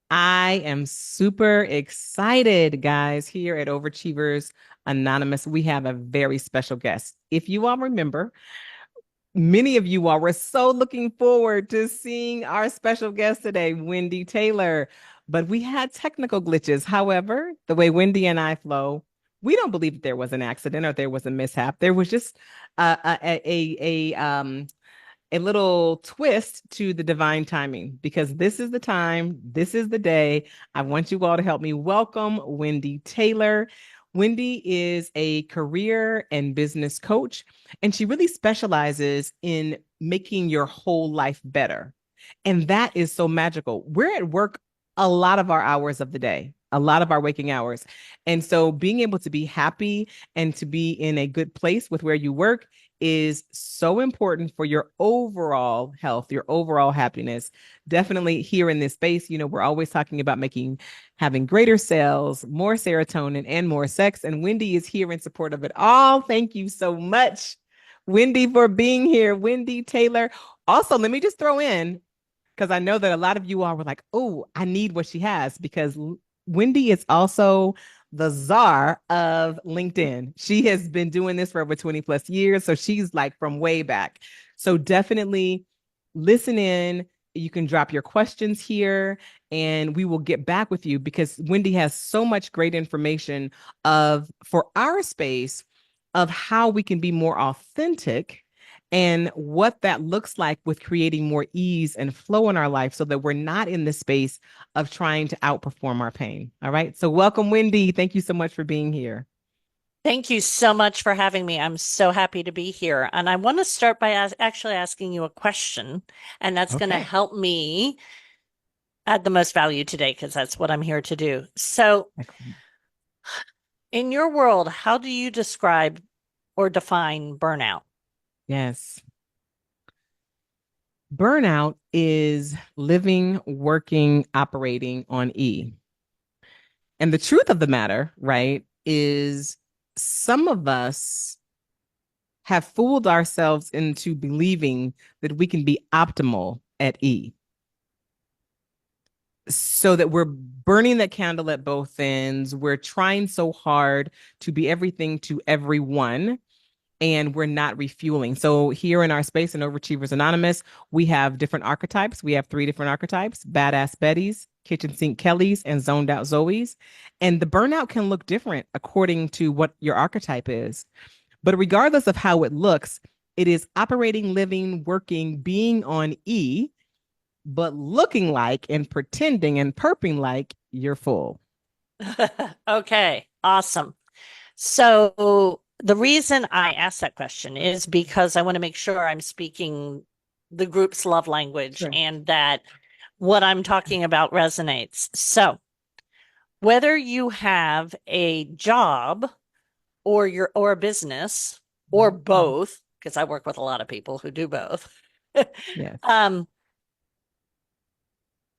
I am super excited, guys. Here at Overachievers Anonymous, we have a very special guest. If you all remember, many of you all were so looking forward to seeing our special guest today, Wendy Taylor. But we had technical glitches. However, the way Wendy and I flow, we don't believe that there was an accident or there was a mishap. There was just a little twist to the divine timing because this is the time, this is the day. I want you all to help me welcome Wendy Taylor. Wendy is a career and business coach, and she really specializes in making your whole life better. And that is so magical. We're at work a lot of our hours of the day, a lot of our waking hours. And so being able to be happy and to be in a good place with where you work is so important for your overall health, your overall happiness. Definitely here in this space, we're always talking about having greater cells, more serotonin, and more sex. And Wendy is here in support of it all. Thank you so much, Wendy, for being here. Wendy Taylor. Also, let me just throw in, because I know that a lot of you all were like, oh, I need what she has, because Wendy is also the czar of LinkedIn. She has been doing this for over 20 plus years. So she's like from way back. So definitely listen in. You can drop your questions here and we will get back with you because Wendy has so much great information for our space of how we can be more authentic and what that looks like with creating more ease and flow in our life so that we're not in the space of trying to outperform our pain. All right. So welcome, Wendy. Thank you so much for being here. Thank you so much for having me. I'm so happy to be here. And I want to start by actually asking you a question, and that's going to Okay. help me add the most value today because that's what I'm here to do. So, Excellent. in your world, how do you describe or define burnout? Yes. Burnout is living, working, operating on E. And the truth of the matter, right, is some of us have fooled ourselves into believing that we can be optimal at E, so that we're burning that candle at both ends. We're trying so hard to be everything to everyone, and we're not refueling. So here in our space in Overachievers Anonymous, we have different archetypes. We have three different archetypes: badass Betty's, kitchen sink Kelly's, and zoned out Zoe's. And the burnout can look different according to what your archetype is. But regardless of how it looks, it is operating, living, working, being on E, but looking like and pretending and perping like you're full. Okay, awesome. So, the reason I asked that question is because I want to make sure I'm speaking the group's love language Sure. and that what I'm talking about resonates. So, whether you have a job or a business or Mhm. both, because I work with a lot of people who do both. Yes. um,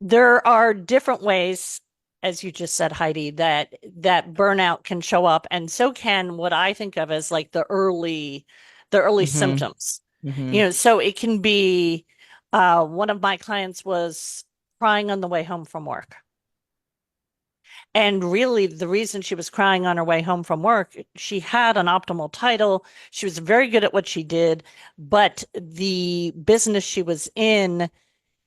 there are different ways, as you just said, Heidi, that burnout can show up, and so can what I think of as like the early Mm-hmm. symptoms. Mm-hmm. So it can be one of my clients was crying on the way home from work. And really, the reason she was crying on her way home from work, she had an optimal title. She was very good at what she did, but the business she was in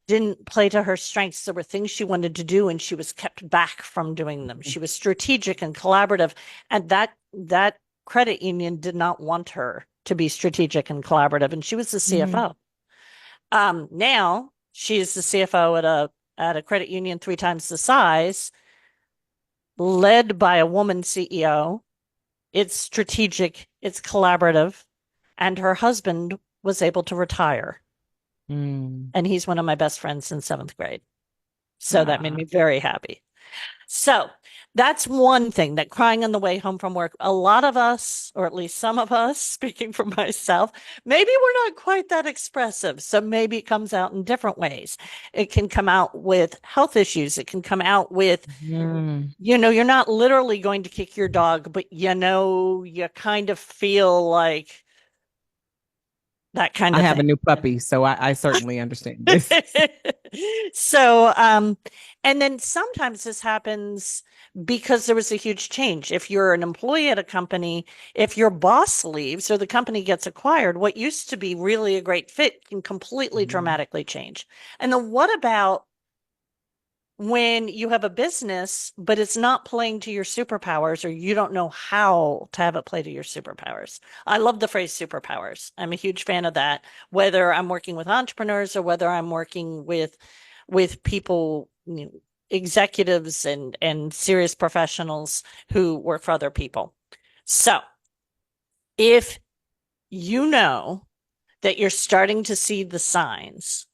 didn't play to her strengths. There were things she wanted to do, and she was kept back from doing them. She was strategic and collaborative, and that credit union did not want her to be strategic and collaborative. And she was the Mm-hmm. CFO. Now she's the CFO at a credit union three times the size, led by a woman CEO. It's strategic, it's collaborative, and her husband was able to retire. Mm. And he's one of my best friends since seventh grade. So that made Ah. me very happy. So that's one thing, that crying on the way home from work. A lot of us, or at least some of us, speaking for myself, maybe we're not quite that expressive. So maybe it comes out in different ways. It can come out with health issues. It can come out with, Mm. you're not literally going to kick your dog, but you kind of feel like that kind I of have a thing. new puppy, so I certainly understand this. So, and then sometimes this happens because there was a huge change. If you're an employee at a company, if your boss leaves or the company gets acquired, what used to be really a great fit can completely Mhm. dramatically change. And then what about when you have a business, but it's not playing to your superpowers, or you don't know how to have it play to your superpowers? I love the phrase superpowers. I'm a huge fan of that, whether I'm working with entrepreneurs or whether I'm working with people, executives and serious professionals who work for other people. So if you know that you're starting to see the signs,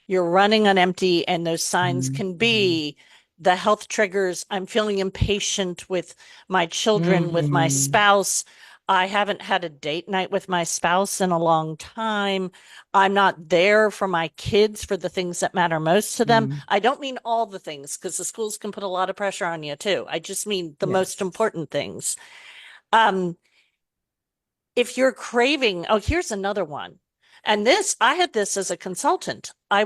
you're running on empty, and those signs can Mhm. be the health triggers. I'm feeling impatient with my children, with my Mhm. spouse. I haven't had a date night with my spouse in a long time. I'm not there for my kids for the things that matter most to them. Mhm. I don't mean all the things because the schools can put a lot of pressure on you too. I just mean the most Yes. important things. Um, if you're craving, oh, here's another one. And this, I had this as a consultant. I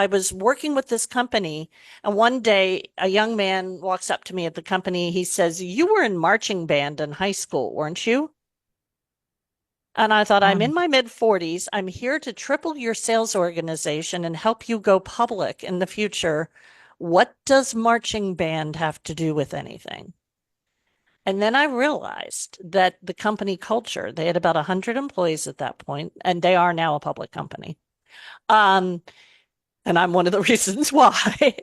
was working with this company, and one day a young man walks up to me at the company. He says, "You were in marching band in high school, weren't you?" And I thought, I'm in Um, my mid 40s. I'm here to triple your sales organization and help you go public in the future. What does marching band have to do with anything? And then I realized that the company culture, they had about 100 employees at that point, and they are now a public company. Um, and I'm one of the reasons why.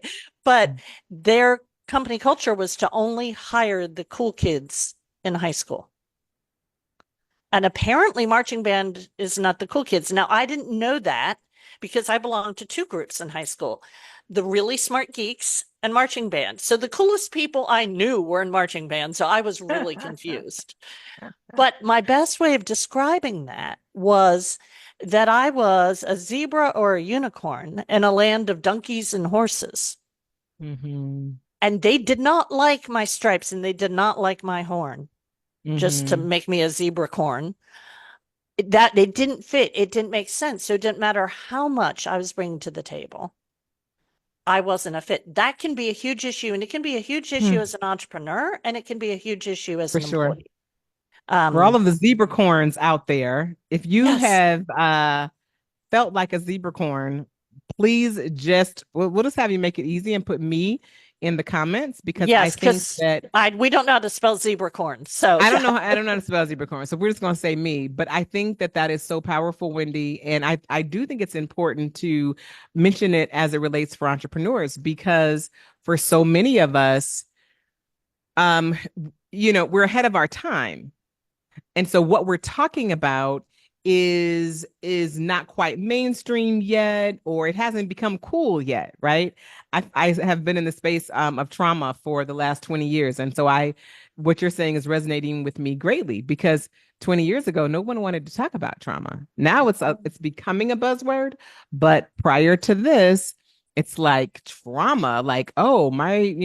But their company culture was to only hire the cool kids in high school. And apparently, marching band is not the cool kids. Now, I didn't know that because I belonged to two groups in high school, the really smart geeks and marching band. So the coolest people I knew were in marching band. So I was really confused. But my best way of describing that was that I was a zebra or a unicorn in a land of donkeys and horses. mhm. And they did not like my stripes and they did not like my horn just to Mhm. make me a zebra corn. That it didn't fit. It didn't make sense. So it didn't matter how much I was bringing to the table. I wasn't a fit. That can be a huge issue. And it can be a huge issue Hmm. as an entrepreneur and it can be a huge issue as For an sure. employee. For all Um, of the zebra corns out there, if you yes. have felt like a zebra corn, please just we'll just have you make it easy and put me in the comments because I Yes, think because that I we don't know how to spell zebra corn. So I yeah, don't know I don't know how to spell zebra corn. So we're just going to say me, but I think that that is so powerful, Wendy, and I do think it's important to mention it as it relates for entrepreneurs because for so many of us um we're ahead of our time. And so what we're talking about is not quite mainstream yet, or it hasn't become cool yet, right? I have been in the space of trauma for the last 20 years. And so what you're saying is resonating with me greatly because 20 years ago, no one wanted to talk about trauma. Now it's becoming a buzzword, but prior to this, it's like trauma, like, oh, I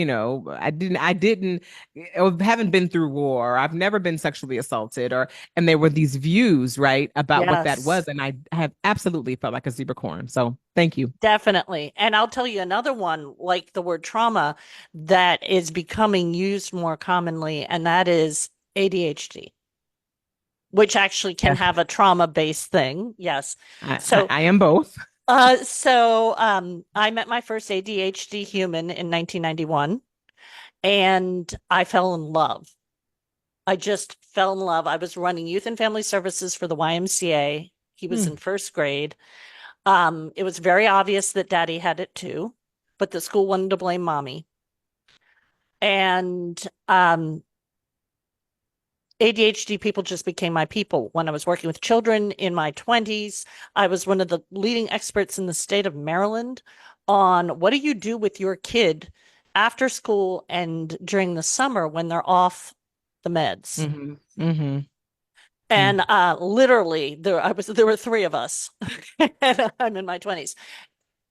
haven't been through war. I've never been sexually assaulted, and there were these views, right, about what that yes, was. And I have absolutely felt like a zebra corn. So thank you. definitely. And I'll tell you another one, like the word trauma, that is becoming used more commonly, and that is ADHD, which actually can Yes, have a trauma-based thing. Yes. So, I am both. I met my first ADHD human in 1991, and I fell in love. I just fell in love. I was running youth and family services for the YMCA. He was Hmm. in first grade. It was very obvious that daddy had it too, but the school wanted to blame mommy. And ADHD people just became my people. When I was working with children in my 20s, I was one of the leading experts in the state of Maryland on what do you do with your kid after school and during the summer when they're off the meds. Mm-hmm. Mm-hmm. And literally there were three of us. And I'm in my 20s.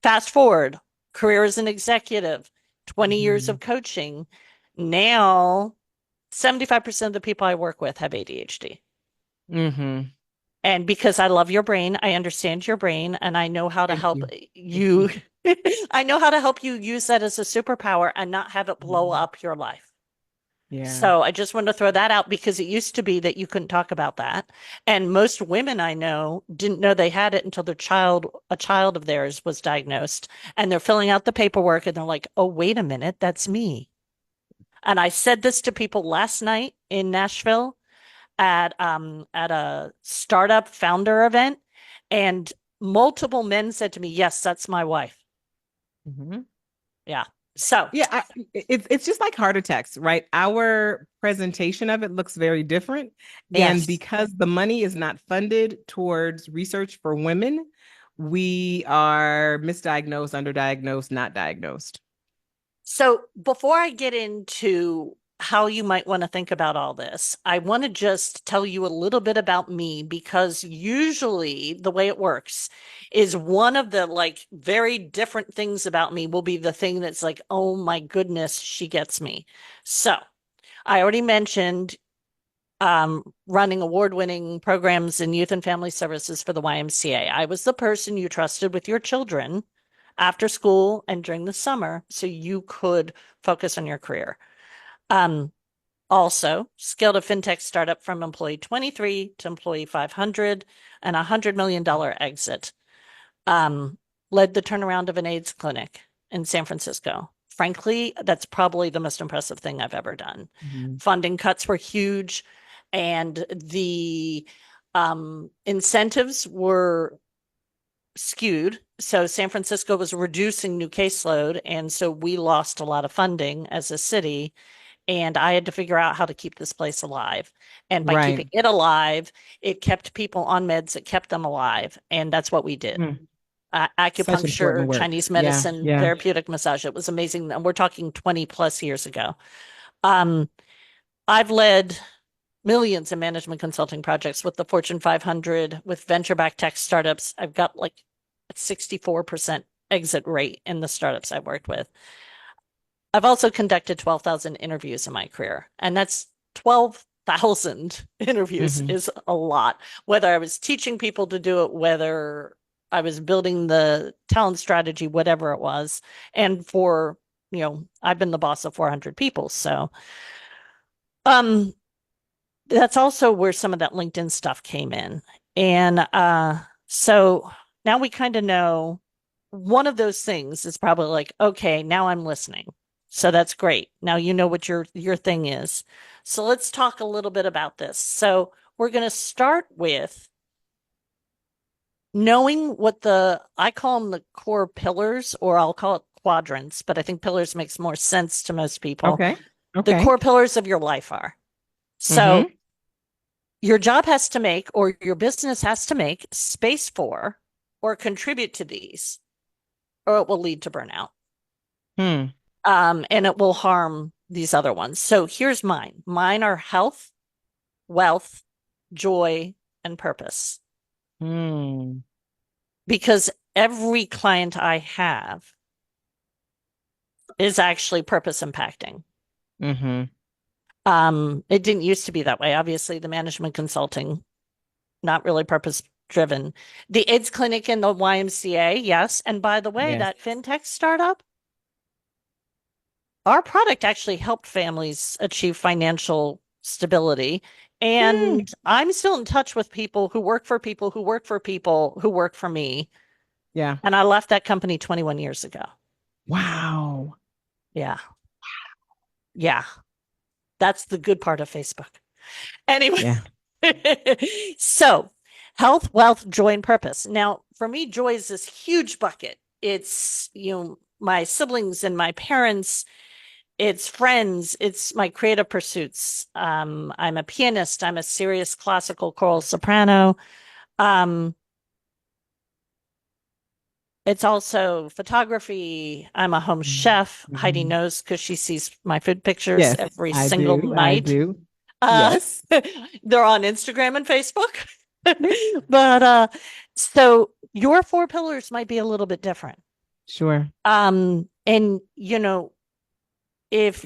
Fast forward, career as an executive, 20 years Mm-hmm. of coaching. Now 75% of the people I work with have ADHD. Mm-hmm. And because I love your brain, I understand your brain, and I know how to Thank help you. Thank you you. I know how to help you use that as a superpower and not have it blow Mhm. up your life. Yeah. So I just wanted to throw that out because it used to be that you couldn't talk about that. And most women I know didn't know they had it until a child of theirs was diagnosed. And they're filling out the paperwork and they're like, oh, wait a minute, that's me. And I said this to people last night in Nashville at a startup founder event, and multiple men said to me, yes, that's my wife. Mhm. Yeah. So Yeah, it's just like heart attacks, right? Our presentation of it looks very different. And yes. because the money is not funded towards research for women, we are misdiagnosed, underdiagnosed, not diagnosed. So before I get into how you might want to think about all this, I want to just tell you a little bit about me because usually the way it works is one of the like very different things about me will be the thing that's like, oh my goodness, she gets me. So I already mentioned running award-winning programs in youth and family services for the YMCA. I was the person you trusted with your children after school and during the summer so you could focus on your career. Um, Also, scaled a fintech startup from employee 23 to employee 500 and a $100 million exit. Um, Led the turnaround of an AIDS clinic in San Francisco. Frankly, that's probably the most impressive thing I've ever done. Mhm. Funding cuts were huge, and the incentives were skewed. So San Francisco was reducing new caseload, and so we lost a lot of funding as a city. And I had to figure out how to keep this place alive. And by keeping Right. it alive, it kept people on meds, it kept them alive. And that's what we did. Mm. Such important Acupuncture, work. Chinese Yeah, medicine, yeah. therapeutic massage. It was amazing. And we're talking 20 plus years ago. Um, I've led millions in management consulting projects with the Fortune 500, with venture-backed tech startups. I've got like a 64% exit rate in the startups I've worked with. I've also conducted 12,000 interviews in my career, and that's 12,000 interviews Hmm. is a lot. Whether I was teaching people to do it, whether I was building the talent strategy, whatever it was. And I've been the boss of 400 people. So, um, that's also where some of that LinkedIn stuff came in. And so now we kind of know one of those things is probably like, okay, now I'm listening. So that's great. Now you know what your thing is. So let's talk a little bit about this. So we're going to start with knowing what I call them the core pillars, or I'll call it quadrants, but I think pillars makes more sense to most people. Okay. The Okay. core pillars of your life are. So Hmm. your job has to make, or your business has to make space for, or contribute to these, or it will lead to burnout. Hmm. And it will harm these other ones. So here's mine. Mine are health, wealth, joy, and purpose. Hmm. Because every client I have is actually purpose impacting. Hmm. It didn't used to be that way. Obviously, the management consulting, not really purpose driven. The AIDS clinic and the YMCA, yes. And by the way, Yes. that fintech startup, our product actually helped families achieve financial stability. Hmm. And I'm still in touch with people who work for people who work for people who work for me. Yeah. And I left that company 21 years ago. Wow. Yeah. Yeah. That's the good part of Facebook. Anyway, Yeah. so health, wealth, joy, and purpose. Now, for me, joy is this huge bucket. It's, my siblings and my parents, it's friends, it's my creative pursuits. I'm a pianist, I'm a serious classical choral soprano. Um, it's also photography. I'm a home chef. Heidi Mhm. knows because she sees my food pictures Yes, every I single do. I night. do. Uh, Yes. they're on Instagram and Facebook. But so your four pillars might be a little bit different. Sure. And if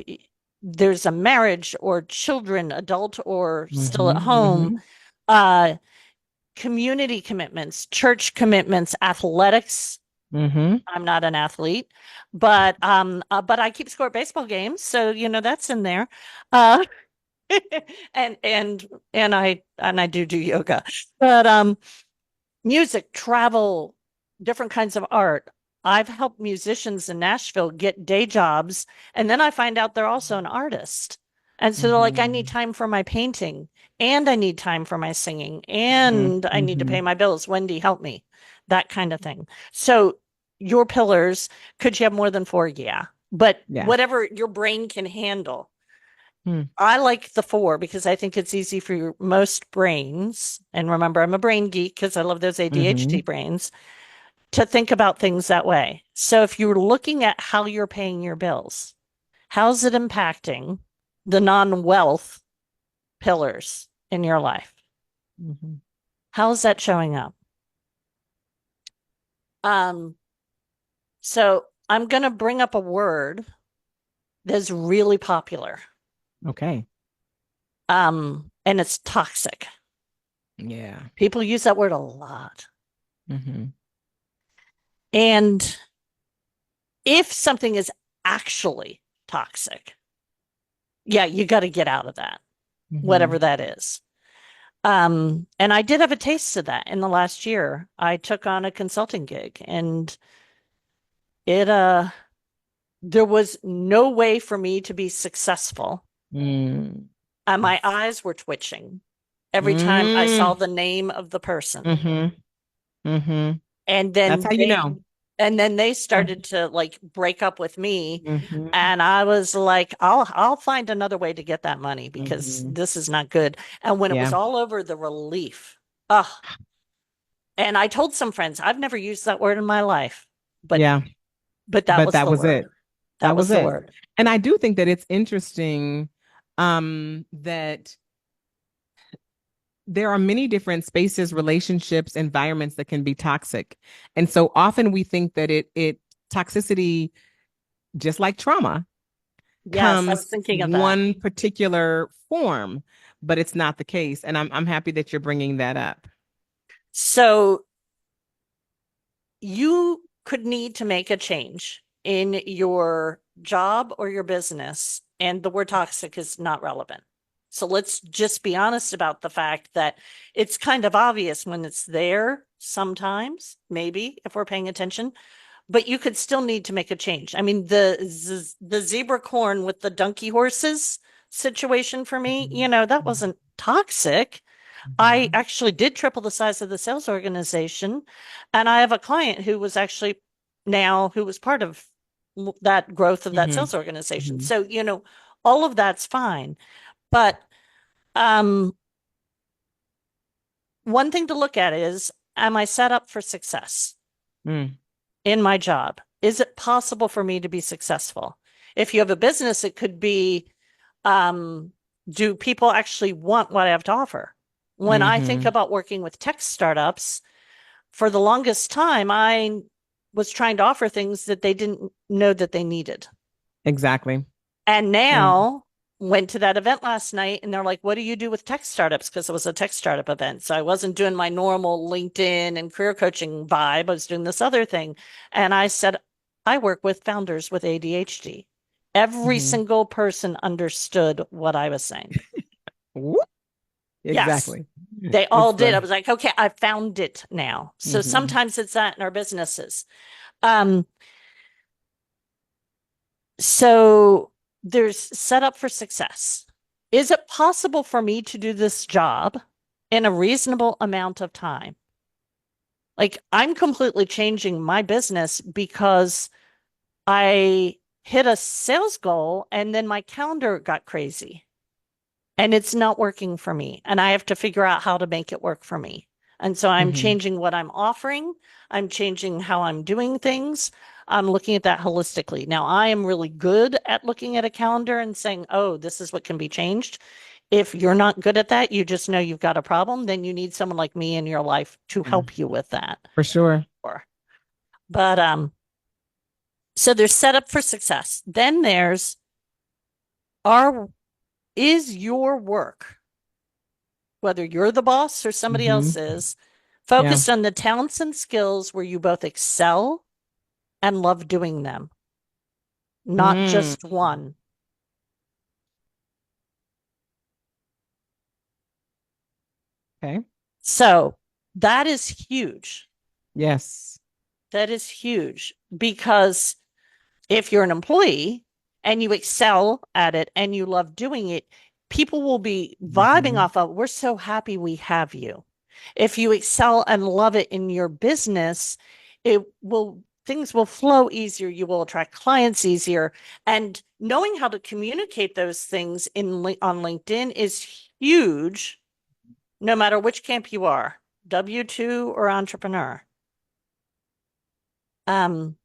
there's a marriage or children, adult or still at Hmm. home, Hmm. uh, community commitments, church commitments, athletics, Mm-hmm. I'm not an athlete, but I keep score at baseball games, so that's in there. Uh, and and I do yoga, but music, travel, different kinds of art. I've helped musicians in Nashville get day jobs, and then I find out they're also an artist. And so they're like, I need Mm-hmm. time for my painting, and I need time for my singing, Mm-hmm. and I need to Mm-hmm. pay my bills. Wendy, help me. That kind of thing. So your pillars, could you have more than four? Yeah. But Yeah. whatever your brain can handle. Mm. I like the four because I think it's easy for most brains. And remember, I'm a brain geek because I love those ADHD Mm-hmm. brains to think about things that way. So if you're looking at how you're paying your bills, how's it impacting the non-wealth pillars in your life? Mm-hmm. How's that showing up? Um, so I'm going to bring up a word that's really popular. Okay. And it's toxic. Yeah. People use that word a lot. Mm-hmm. And if something is actually toxic, yeah, you got to get out of that, Mm-hmm. whatever that is. And I did have a taste of that in the last year. I took on a consulting gig and it there was no way for me to be successful. Mm. My eyes were twitching every time I saw Mm. the name of the person. Mm-hmm. Mm-hmm. And That's then how you they know. and then they Yeah. started to like break up with me. Mm-hmm. And I was like, I'll find another way to get that money because Mm-hmm. this is not good. And when it was Yeah. all over, the relief. Oh, and I told some friends, I've never used that word in my life, but Yeah. that But was that the was word. it. That That was was the it. word. And I do think that it's interesting that there are many different spaces, relationships, environments that can be toxic. And so often we think that it toxicity, just like trauma, Yes, I was comes thinking of that. one particular form, but it's not the case. And I'm happy that you're bringing that up. So you could need to make a change in your job or your business, and the word toxic is not relevant. So let's just be honest about the fact that it's kind of obvious when it's there sometimes, maybe if we're paying attention, but you could still need to make a change. I mean, the zebra corn with the donkey horses situation for me, that wasn't toxic. I Mhm. actually did triple the size of the sales organization. And I have a client who was actually now who was part of that growth of that Mhm. sales organization. Mhm. So, all of that's fine. But um, one thing to look at is, am I set up for success Mm. in my job? Is it possible for me to be successful? If you have a business, it could be, um, do people actually want what I have to offer? When I think Mhm. about working with tech startups, for the longest time, I was trying to offer things that they didn't know that they needed. Exactly. And And now went to that event last night and they're like, what do you do with tech startups? Because it was a tech startup event. So I wasn't doing my normal LinkedIn and career coaching vibe. I was doing this other thing. And I said, I work with founders with ADHD. Every mhm. single person understood what I was saying. Whoop. Yes, Exactly. they all It's did. I the was like, okay, I found it now. So mhm. sometimes it's that in our businesses. Um, so there's set up for success. Is it possible for me to do this job in a reasonable amount of time? Like I'm completely changing my business because I hit a sales goal and then my calendar got crazy and it's not working for me. And I have to figure out how to make it work for me. And so I'm Mhm. changing what I'm offering. I'm changing how I'm doing things. I'm looking at that holistically. Now, I am really good at looking at a calendar and saying, oh, this is what can be changed. If you're not good at that, you just know you've got a problem, then you need someone like me in your life to Yeah, help you with that. for sure. Or, but so there's setup for success. Then there's our is your work, whether you're the boss or somebody else Mhm. is, Yeah. focused on the talents and skills where you both excel and love doing them, not Mm. just one. Okay. So that is huge. Yes. That is huge because if you're an employee and you excel at it and you love doing it, people will be vibing Mhm. off of, we're so happy we have you. If you excel and love it in your business, things will flow easier. You will attract clients easier. And knowing how to communicate those things on LinkedIn is huge, no matter which camp you are, W-2 or entrepreneur. Um,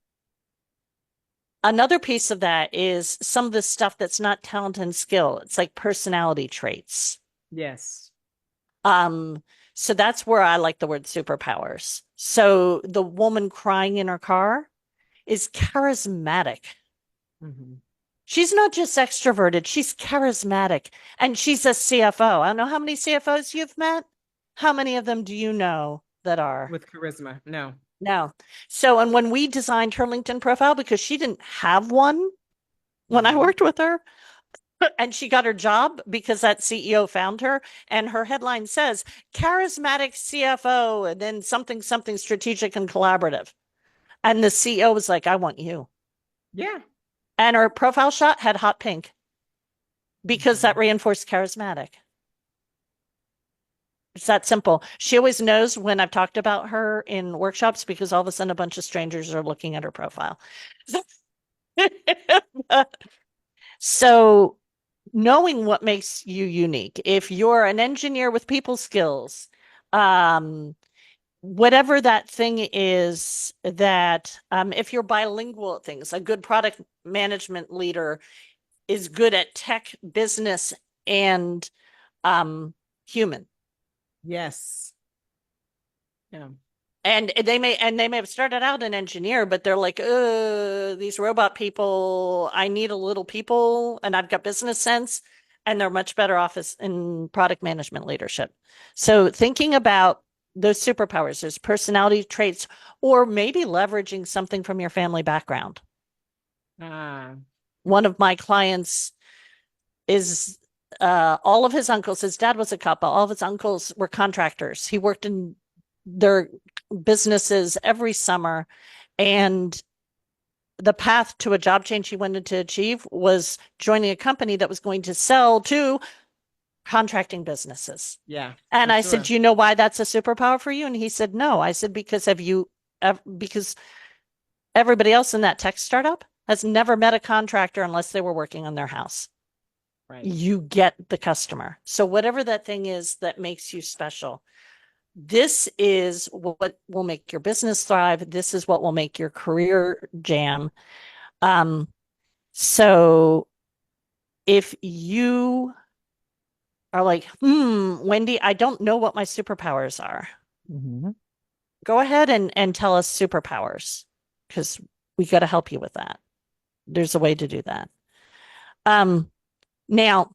Another piece of that is some of the stuff that's not talent and skill. It's like personality traits. Yes. Um, so that's where I like the word superpowers. So the woman crying in her car is charismatic. Mhm. She's not just extroverted, she's charismatic. And she's a CFO. I don't know how many CFOs you've met. How many of them do you know that are? With charisma. No. No. So, and when we designed her LinkedIn profile, because she didn't have one when I Mhm. worked with her, and she got her job because that CEO found her. And her headline says charismatic CFO and then something, something strategic and collaborative. And the CEO was like, I want you. Yeah. And her profile shot had hot pink because that Mhm. reinforced charismatic. It's that simple. She always knows when I've talked about her in workshops because all of a sudden a bunch of strangers are looking at her profile. So knowing what makes you unique. If you're an engineer with people skills, um, whatever that thing is that if you're bilingual at things, a good product management leader is good at tech, business, and um, human. Yes. Yeah. And they may have started out an engineer, but they're like, these robot people, I need a little people, and I've got business sense, and they're much better off in product management leadership. So thinking about those superpowers, there's personality traits, or maybe leveraging something from your family background. Ah. One of my clients is all of his uncles, his dad was a cop, all of his uncles were contractors. He worked in their businesses every summer. And the path to a job change he wanted to achieve was joining a company that was going to sell to contracting businesses. Yeah, And for I said, sure. "Do you know why that's a superpower for you?" And he said, "No." I said, because everybody else in that tech startup has never met a contractor unless they were working on their house. Right. You get the customer. So whatever that thing is that makes you special, this is what will make your business thrive. This is what will make your career jam. Um, so if you are like, Wendy, I don't know what my superpowers are, Mhm. go ahead and tell us superpowers because we got to help you with that. There's a way to do that. Um, Now,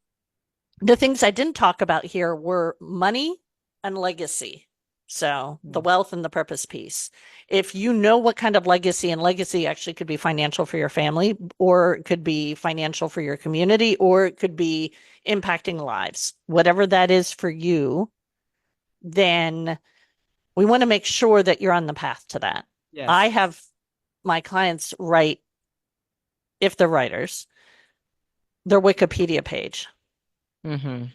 the things I didn't talk about here were money and legacy. So the Mm. wealth and the purpose piece. If you know what kind of legacy, and legacy actually could be financial for your family, or it could be financial for your community, or it could be impacting lives, whatever that is for you, then we want to make sure that you're on the path to that. I Yes. have my clients write, if they're writers, their Wikipedia page. Mm-hmm.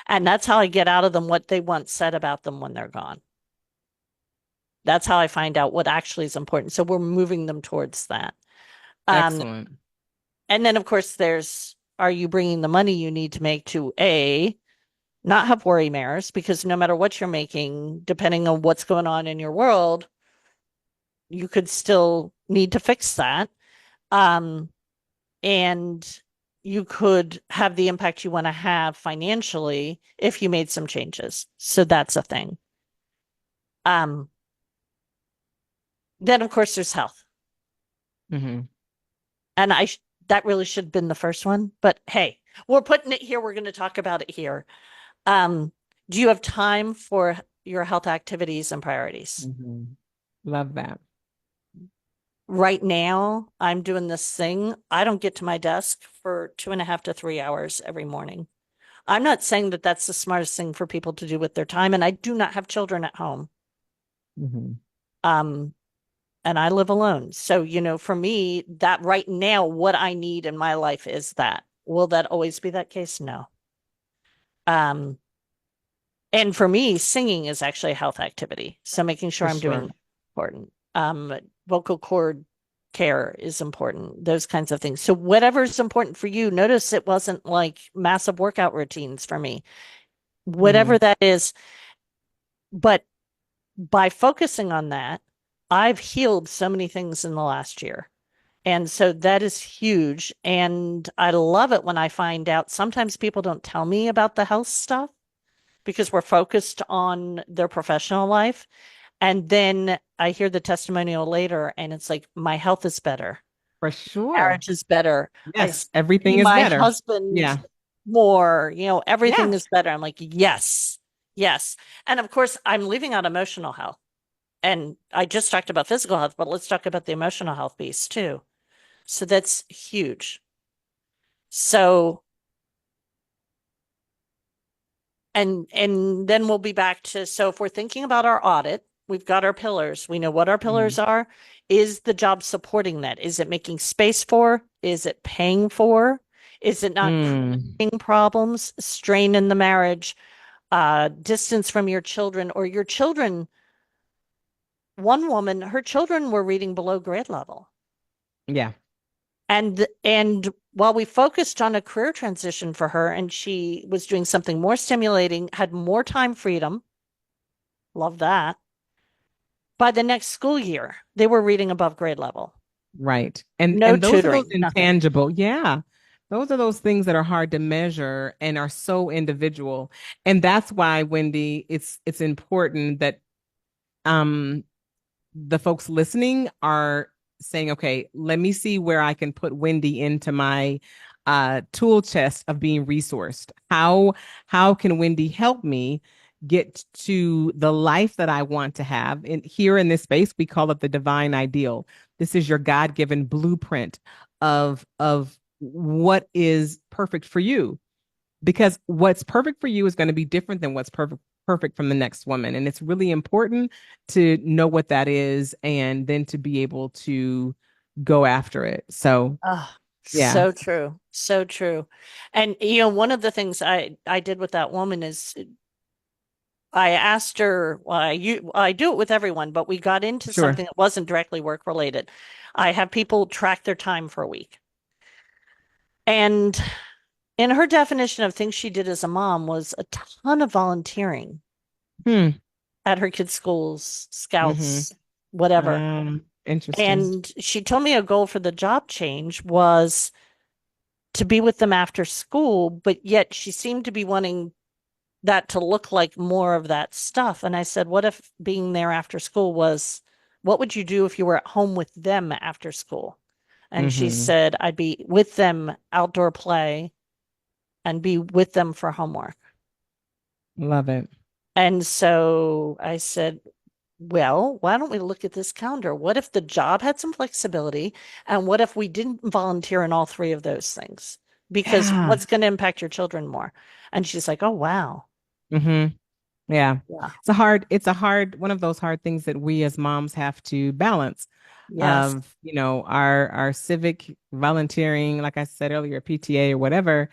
And that's how I get out of them what they once said about them when they're gone. That's how I find out what actually is important. So we're moving them towards that. Um, Excellent. and then, of course, are you bringing the money you need to make to not have worry mares? Because no matter what you're making, depending on what's going on in your world, you could still need to fix that. Um, and you could have the impact you want to have financially if you made some changes. So that's a thing. Um, then, of course, there's health. Mm-hmm. And that really should have been the first one. But hey, we're putting it here. We're going to talk about it here. Um, do you have time for your health activities and priorities? Mm-hmm. Love that. right now I'm doing this thing. I don't get to my desk for 2.5 to 3 hours every morning. I'm not saying that that's the smartest thing for people to do with their time, and I do not have children at home. Hmm. Um, and I live alone. So, for me, that right now, what I need in my life is that. Will that always be that case? No. Um, and for me, singing is actually a health activity. So making sure For I'm doing sure. that is important. Vocal cord care is important, those kinds of things. So whatever's important for you, notice it wasn't like massive workout routines for me, whatever Hmm. that is. But by focusing on that, I've healed so many things in the last year. And so that is huge. And I love it when I find out sometimes people don't tell me about the health stuff because we're focused on their professional life. And then I hear the testimonial later and it's like, my health is better. For sure. Marriage is better. I Yes, see everything is my better. husband Yeah. more, everything Yeah. is better. I'm like, yes, yes. And of course, I'm leaving out emotional health. And I just talked about physical health, but let's talk about the emotional health piece too. So that's huge. So, and then we'll be back to, so if we're thinking about our audit, we've got our pillars. We know what our pillars Mm. are. Is the job supporting that? Is it making space for? Is it paying for? Is it not Mm. creating problems, strain in the marriage, distance from your children or your children? One woman, her children were reading below grade level. Yeah. And while we focused on a career transition for her and she was doing something more stimulating, had more time freedom, love that. By the next school year, they were reading above grade level. Right. And No those are those tutoring, nothing. intangible. Yeah. Those are those things that are hard to measure and are so individual. And that's why, Wendy, it's important that um the folks listening are saying, okay, let me see where I can put Wendy into my tool chest of being resourced. How can Wendy help me get to the life that I want to have? And here in this space, we call it the divine ideal. This is your God-given blueprint of what is perfect for you, because what's perfect for you is going to be different than what's perfect from the next woman, and it's really important to know what that is and then to be able to go after it. So Oh, yeah. so true. So true. And one of the things I did with that woman is I asked her, well, I do it with everyone, but we got into Sure. something that wasn't directly work related. I have people track their time for a week. And in her definition of things she did as a mom was a ton of volunteering Hmm. at her kids' schools, Mm-hmm. scouts, whatever. Interesting. And she told me a goal for the job change was to be with them after school, but yet she seemed to be wanting that to look like more of that stuff. And I said, what if being there after school was, what would you do if you were at home with them after school? And she Mm-hmm. said, I'd be with them outdoor play and be with them for homework. Love it. And so I said, well, why don't we look at this calendar? What if the job had some flexibility? And what if we didn't volunteer in all three of those things? Because Yeah. what's going to impact your children more? And she's like, oh, wow. Mm-hmm. Yeah. Yeah. It's a hard one of those hard things that we as moms have to balance, Yes. of, our civic volunteering, like I said earlier, PTA or whatever,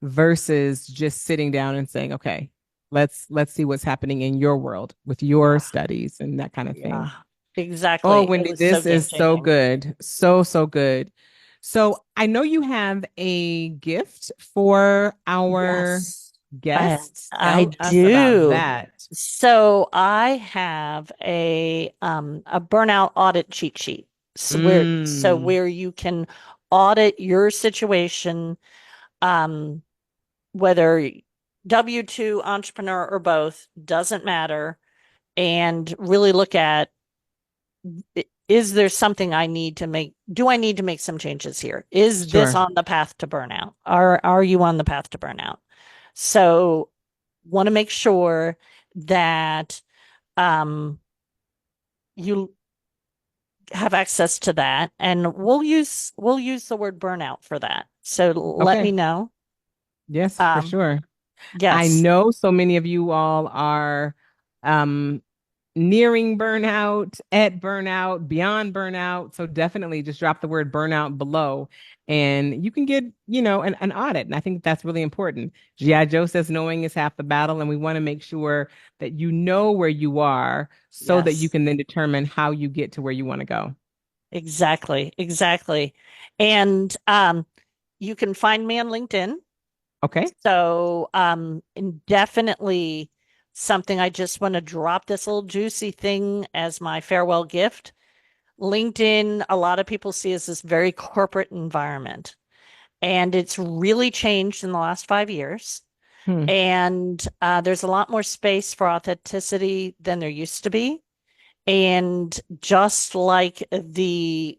versus just sitting down and saying, okay, let's see what's happening in your world with your Yeah. studies and that kind of Yeah. thing. Oh, Exactly. It Wendy, was so this game is so changing. good. So, so good. So I know you have a gift for our Yes. I guests. I Tell us about do. that. So I have a burnout audit cheat sheet. So Mm, where you can audit your situation, um, whether W-2 entrepreneur or both, doesn't matter, and really look at, is there something I need to make? Do I need to make some changes here? Is this sure. on the path to burnout? Are you on the path to burnout? So want to make sure that um you have access to that, and we'll use the word burnout for that. So let me Okay. know. Yes, for Um, sure. I yes, know so many of you all are um, nearing burnout, at burnout, beyond burnout. So definitely just drop the word burnout below and you can get, an audit. And I think that's really important. G.I. Joe says knowing is half the battle. And we want to make sure that you know where you are so that you yes, can then determine how you get to where you want to go. exactly, exactly. And you can find me on LinkedIn. Okay. So, and definitely something I just want to drop this little juicy thing as my farewell gift. LinkedIn, a lot of people see as this very corporate environment, and it's really changed in the last 5 years. Hmm. And there's a lot more space for authenticity than there used to be. And just like the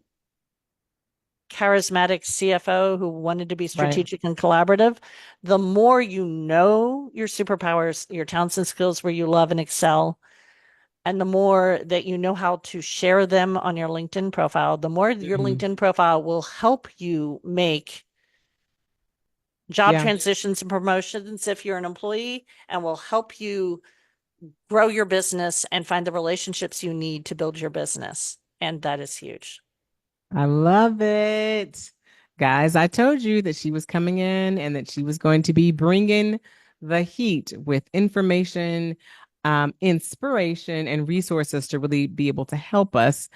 charismatic CFO who wanted to be Right. strategic and collaborative, the more you know your superpowers, your talents and skills where you love and excel, and the more that you know how to share them on your LinkedIn profile, the more your Mhm. LinkedIn profile will help you make job Yeah. transitions and promotions if you're an employee, and will help you grow your business and find the relationships you need to build your business. And that is huge. I love it. Guys, I told you that she was coming in and that she was going to be bringing the heat with information, inspiration, and resources to really be able to help us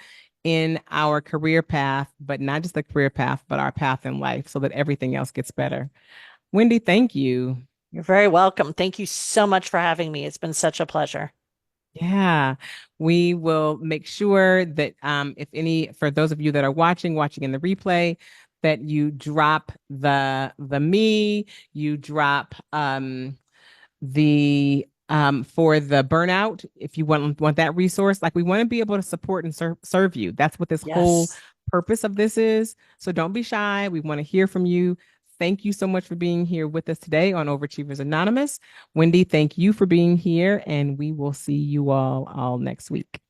in our career path, but not just the career path, but our path in life so that everything else gets better. Wendy, thank you. You're very welcome. Thank you so much for having me. It's been such a pleasure. Yeah, we will make sure that if any, for those of you that are watching in the replay, that you drop the me, you drop the for the burnout if you want that resource. Like we want to be able to support and serve you. That's what this whole Yes. purpose of this is. So don't be shy. We want to hear from you. Thank you so much for being here with us today on Overachievers Anonymous. Wendy, thank you for being here, and we will see you all next week.